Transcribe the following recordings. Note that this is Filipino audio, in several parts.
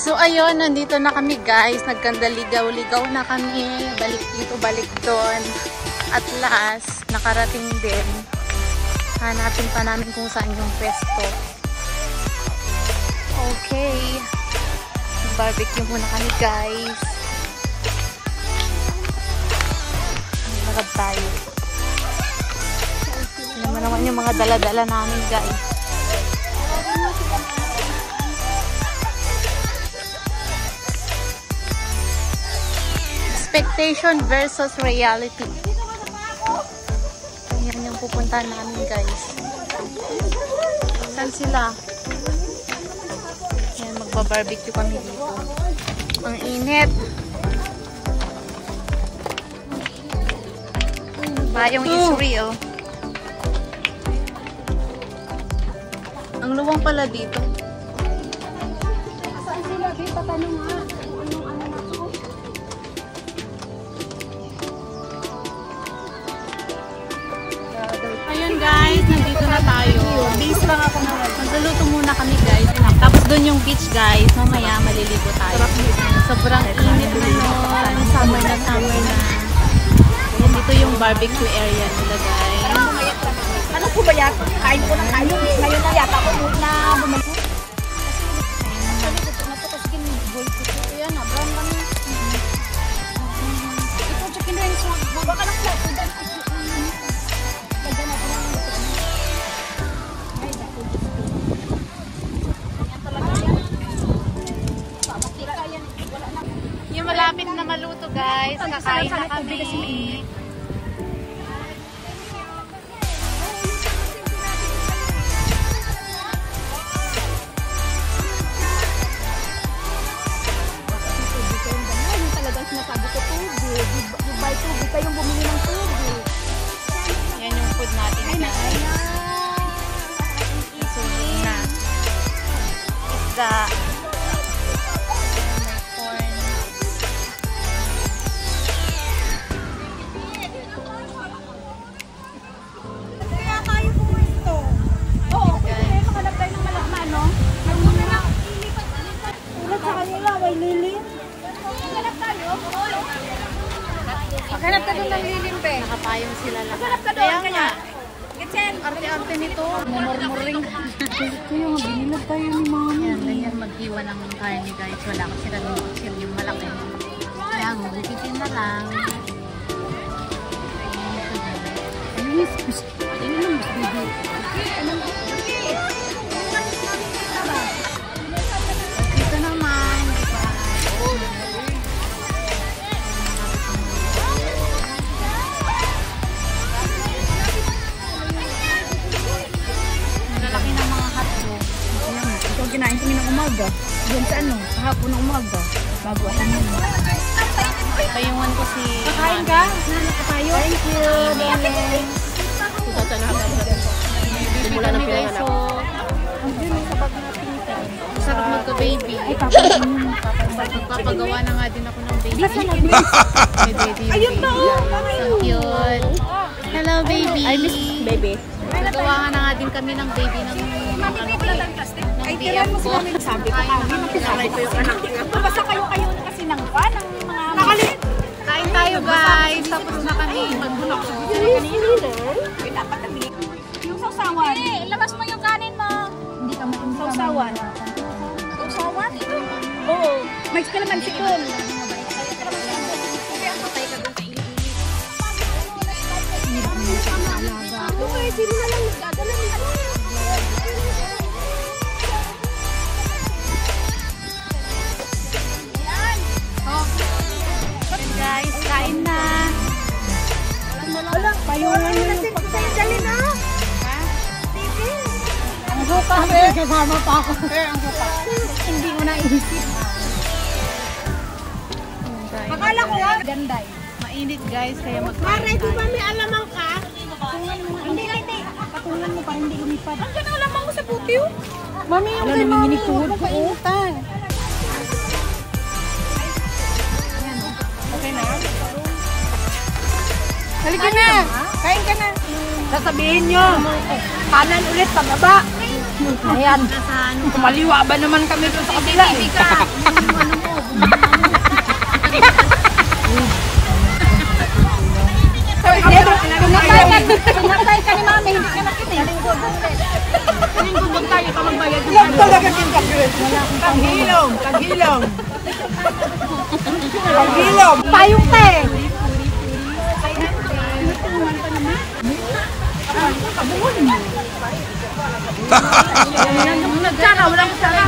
So ayun, nandito na kami guys. Nagkandaligaw-ligaw na kami. Balik dito, balik doon. At last, nakarating din. Hanapin pa namin kung saan yung pwesto. Okay. Barbecue muna kami guys. Magagab tayo. Alam mo naman yung mga dala-dala namin guys. Expectation versus reality. Yan yung pupuntahan namin guys. Saan sila? Yan, magba-barbecue kami dito. Ang init. Bayong is real. Ang luwang pala dito. Saan sila? Patanong nga. Ayun guys, nandito na tayo. Base lang ako na. Magluluto muna kami guys. Tapos doon yung beach guys. Mamaya maliligo tayo. Sobrang init ngayon. Summer na summer na. Dito yung barbecue area nila guys. Ano po ba yan? Kain ko ng kain. Ngayon na yata ako na bumalik. Ayan na, brown kami. Ito, chicken wings. Baka lang flat. Yung malapit na maluto guys. Kakain na kami. Sinasabi ko tubig. Buy tubig. Kayong bumili ng tubig. Yan yung food natin guys. Isunin na. Isda. Corn. Kaya tayo pumusto. Oo. Kaya makalap tayo ng malakman, no? Ulat sa kanila. May lilim. Maghanap tayo. Maghanap ka doon ng lilim, be. Nakapayong sila lang. Maghanap ka doon, kanya. Gitsen. Arte-arte nito. Mumurmuring. Ito yung binilad tayo ni mami. Yan, ganyan maghiwa ng karne guys. Wala kasi nag-mixin yung malaki. Kaya gugupitin na lang. Ayun, ayun lang, mas bibi. Dito naman. Lalaki ng mga hotdog. Ito kinain kami ng umaga. Diyan sa ano, kahapon ng umaga. Bago ako nun. Payungan ko si... Kakain ka? Nanak ka tayo? Thank you. Baby kami guys. So, sarap magka-baby. Magpapagawa na nga din ako ng baby. May baby yung Ayun ba? baby. So cute. Hello baby. I miss baby. Nagawa nga na nga din kami ng baby ng Ay, tiran mo sila. Sabi ko kami. Makisabay ko yung anak niya. Basta kayo kasi ng pa ng mga... Nakalit! Kain tayo guys. Tapos na kami. Magbunok sa buto na kanina. Ay, dapat nabili. Yung sausawan. Eh, labas mo yung kanin mo. Hindi ka matin sausawan. Sausawan? Ito? Oo. May kalamansi doon. Okay, sino na lang nagdadala nila? Oh. Guys, kain na. Wala, payungan mo yung pagkain na. Ha? Ang suka, kasama pa ako. Ang suka. Hindi mo na iisip. Akala ko nga, ganday. Mainit guys, kaya Mare, di ba may alamang ka? Ang ganda lamang mo sa puti oh. Mami, yung kay Mami, huwag mong painitan. Okay na? Halika na! Kain ka na. Sasabihin nyo, kanan ulit, pababa. Ayan. Kumaliwa ba naman kami doon sa kabila eh? Tumatay ka ni Mami, hindi ka nakita. Linggo tayo ka magbayad. Lang talaga kita. Kaghilom, kaghilom. Kaghilom. Payong te! Nagtsara, walang tsara.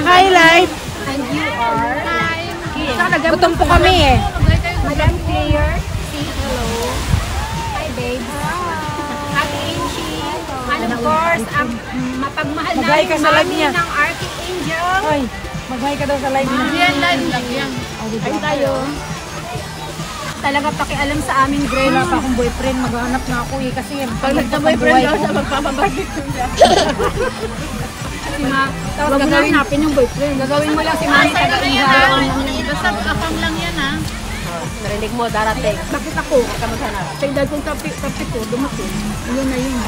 Highlight! And you are? Gutom po kami eh. Madam Claire, say hello. Hi, babe. Ate Angie. And of course, ang mapagmahal na Mag-hi ka sa live niya. ng Archangel. Ay, mag-hi ka daw sa live niya. Yan, live lang yan. Ayun tayo. Talaga pakialam sa aming Gray. Wala pa akong boyfriend, maghahanap na ako eh. Kasi Pag nagka-boyfriend daw siya, magpapabagit siya. Tapos gagawin natin yung boyfriend. Gagawin mo lang si Mami taga-ihaw. Basta kapang lang yan ah. Narinig mo, darating. Bakit ako? Huwag ka maghanap. Sa edad kong tapi ko, dumaki. Yun na yun.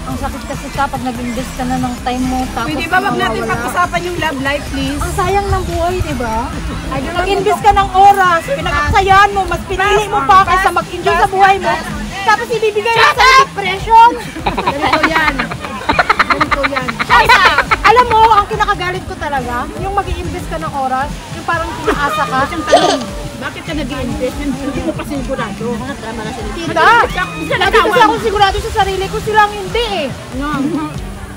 ang sakit kasi kapag nag-invest ka na ng time mo. Tapos Pwede ba wag natin pag-usapan yung love life, please? ang sayang ng buhay, di ba? Mag-invest ka ng oras, pinagkaksayahan mo, mas pinili mo pa kaysa mag-enjoy sa buhay mo. Tapos ibibigay mo sa depression. Ganito yan. Ganito yan. Alam mo, ang kinakagalit ko talaga, yung mag-i-invest ka ng oras, yung parang pinaasa ka. Isang tanong, bakit ka nag-i-invest? Hindi mo pa sigurado. Kita! Lagi kasi ako sigurado sa sarili ko, silang hindi eh.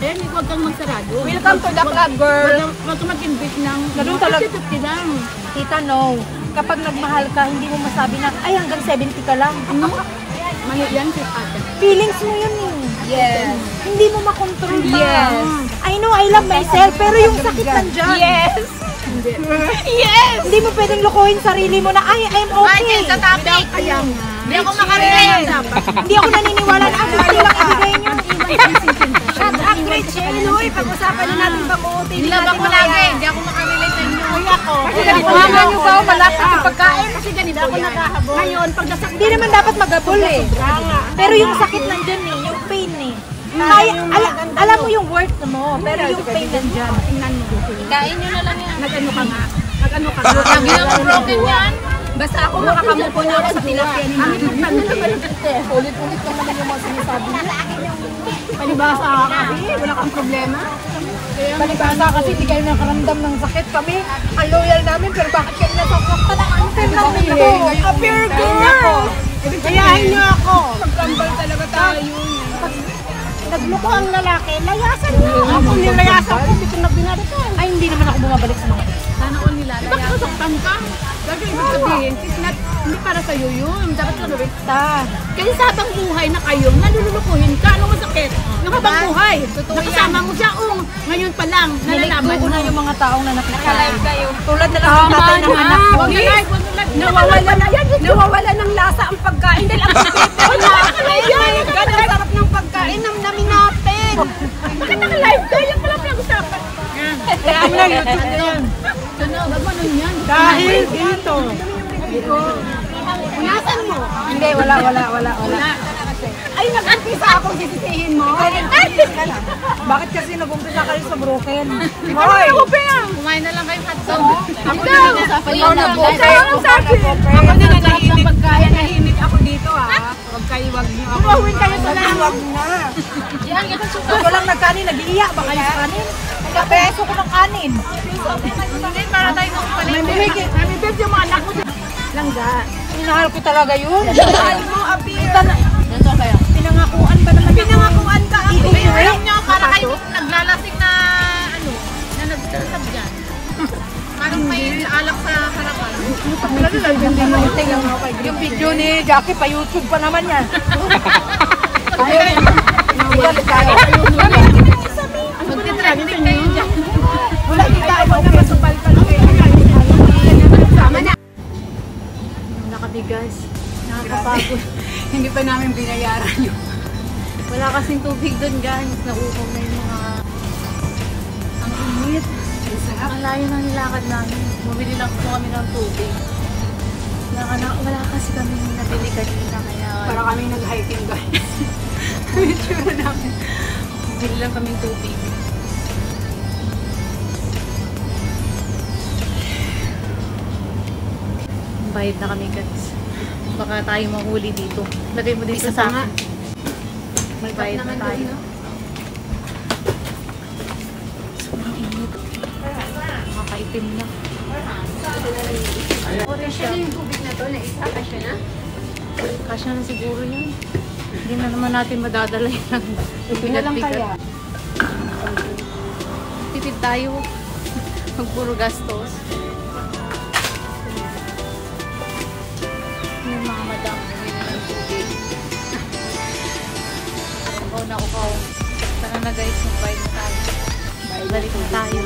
Eh, huwag kang magsarado. Welcome to the club, girl. Huwag kang mag-invest ng... Ganun talaga. 50 lang. Tita, no. Kapag nagmahal ka, hindi mo masabi na, ay hanggang 70 ka lang. Ano? Mali yan, si ate. Feelings mo yun eh. Yes. Hindi mo makontrol pa. Yes. I know I love myself, pero yung sakit nandyan. Yes. Yes! Hindi mo pwedeng lokohin sarili mo na, ay, I'm okay. Sa topic. Kaya nga. Hindi ako makarelate. Hindi ako naniniwala na ang gusto lang ibigay niyo. Shut up, Gretchen. Uy, pag-usapan na natin pamuti. Nilabang ko lagi. Hindi ako makarelate sa inyo. Uy, ako. Kasi ganito naman yung bao, malapit yung pagkain. Kasi ganito ako nakahabol. Ngayon, pag nasa... Hindi naman dapat magabol eh. Pero yung sakit nandyan eh, yung pain eh. Kaya, alam mo yung worth mo, pero yung pain nandyan. Tingnan mo. Kain nyo na lang yan. Nag-ano ka nga? Nag-ano ka nga? Lagi lang broken yan. Basta ako makakamupo na ako sa tilapia ni Mami. Ano naman ito? Ulit-ulit lang naman yung mga sinasabi niya. Palibasa ka kasi, wala kang problema. Palibasa kasi hindi kayo nakaramdam ng sakit. Kami, ang loyal namin, pero bakit kayo nasasaktan ang unfair namin ito? A pure girl! Kayahin niyo ako! Magkambal talaga tayo. Nagloko ang lalaki, layasan niyo! Ako nilayasan ko, hindi ko na binalikan. Ay, hindi naman ako bumabalik sa mga Sana all nila. Bakit nasaktan ka? Lagi ibig sabihin, sis, hindi para sa'yo yun. Dapat ka basta. kasi sa habang buhay na kayo, nalulukuhin ka. Ano masakit? Yung habang buhay. Nakasama mo siya, ngayon pa lang, nalalaman Niligdo ko na yung mga taong na Nakalive kayo. Tulad na lang ng tatay ng anak ko. Huwag na live, huwag na live. Nawawala ng lasa ang pagkain dahil ang sakit. Wala ka na yan. Ang sarap ng pagkain, namnamin natin. Bakit naka-live ka? Yan pala pinag-usapan. Kaya mo lang YouTube na yan. Wag mo nun yan. Dahil dito. Unasan mo. Hindi, wala. Ay, nag-umpisa akong sisisihin mo. Bakit kasi nag-umpisa kayo sa broken? Hoy! Kumain na lang kayong hotdog. Ako na Ikaw na po. Ako na nahihimik ako dito Huwag kayo, wag niyo ako. Tumawin kayo sa lang. Wag na. Yan, ganun suka. Pag walang nagkanin, nag-iiyak ba kayo sa kanin? Nagkapeso ko ng kanin. Hindi, para tayo nung palengke. Namibig yung mga anak mo. Langga. Minahal ko talaga yun. Mahal mo, appear. Ganito kayo. Pinangakuan ba naman? Pinangakuan ka, appear. Alam nyo, para kayo naglalasing na na nagsasab dyan. Parang may alak sa harapan. Yung video ni Jackie pa YouTube pa naman yan. Magtitracting kayo dyan. Wala kita ako na masupal pa Nakatigas. Nakakapagod. Hindi pa namin binayaran yun. Wala kasing tubig doon guys. Nauuhaw na yung mga... Ang init. Ang layo ng nilakad namin. Bumili lang po kami ng tubig. Wala kasi kami nabili kanina. Kaya... Para kami nag-hiking guys. Itsura namin. Bumili lang kaming tubig. Bayad na kami guys. Baka tayo mahuli dito. Lagay mo dito sa akin. May bayad na tayo. Sobrang init. Makakaitim na. Kasya na yung tubig na to, naisa kasya na? Kasya na siguro yun. Hindi na naman natin madadala yun. Bigat-bigat. Tipid tayo. Magpuro gastos. Yung mga madam na ng tubig. Ukaw na ukaw. Sana na guys, mag-bayad na tayo. Balik na tayo.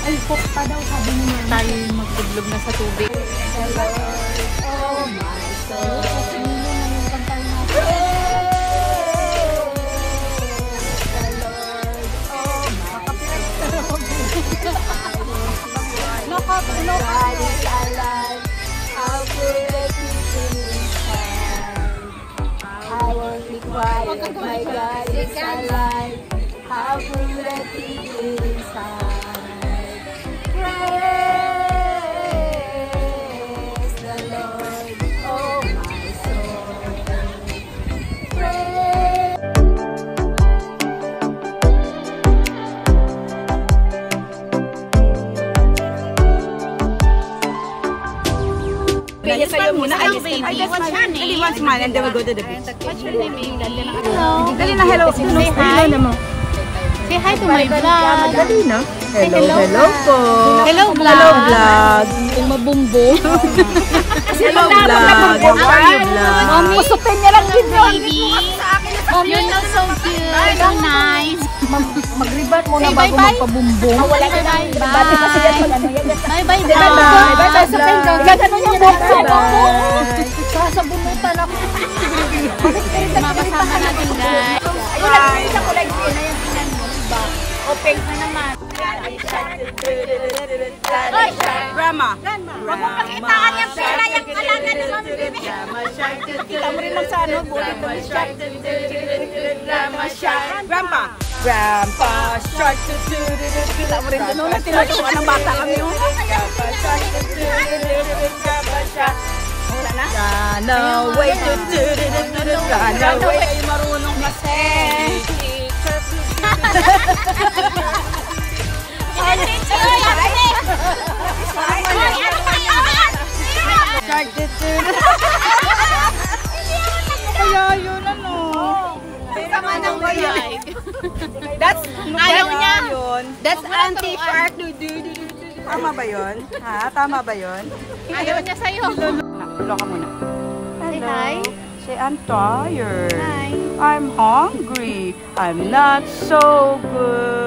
Ay, pok pa daw sabi niya. Tayo yung magdublog na sa tubig. Oh my soul. God is alive. How could I keep it inside? I won't be quiet. My God is alive. How could I keep it inside? Praise the Lord, oh my soul. Praise. Kayo muna. Only one smile and then we'll go to the beach. What's your name, baby? Hello. Dali na, hello. Say hi. Say hi to my vlog. Dali na. Hello, hello po. Hello, vlog. Hello, vlog. Yung mabumbo. Hello, vlog. How are you, vlog? Mommy. Usapin niya lang din baby. Mommy, you're so cute. So nice. Mag-ribat muna Say bago bye-bye. magpabumbong. Wala ka na. Bye. Bye-bye. Bye-bye. Gagano niya bukso ko. Sasabunutan ako. Makasama natin guys. Ayun, nagpisa ko like yun na yung pinan mo, diba? Open na naman. Grandma. Huwag mong pakitaan yung pera, yung alaga ni Mami Bibi. Kita mo rin lang sa ano, bulit mo siya. Grandpa. Grandpa shark. Kita mo rin doon, nung tinutuan ng bata kami. Grandpa shark. Grandpa shark. Wala na? Sana way. Sana way. Marunong kasi. Kaya yun ano. Sama ng bayay. That's Ayaw niya. That's anti-shark. Tama ba yun? Ha? Tama ba yun? Ayaw niya sa'yo. Ulo ka muna. Say hi. Say, I'm tired. Hi. I'm hungry. I'm not so good.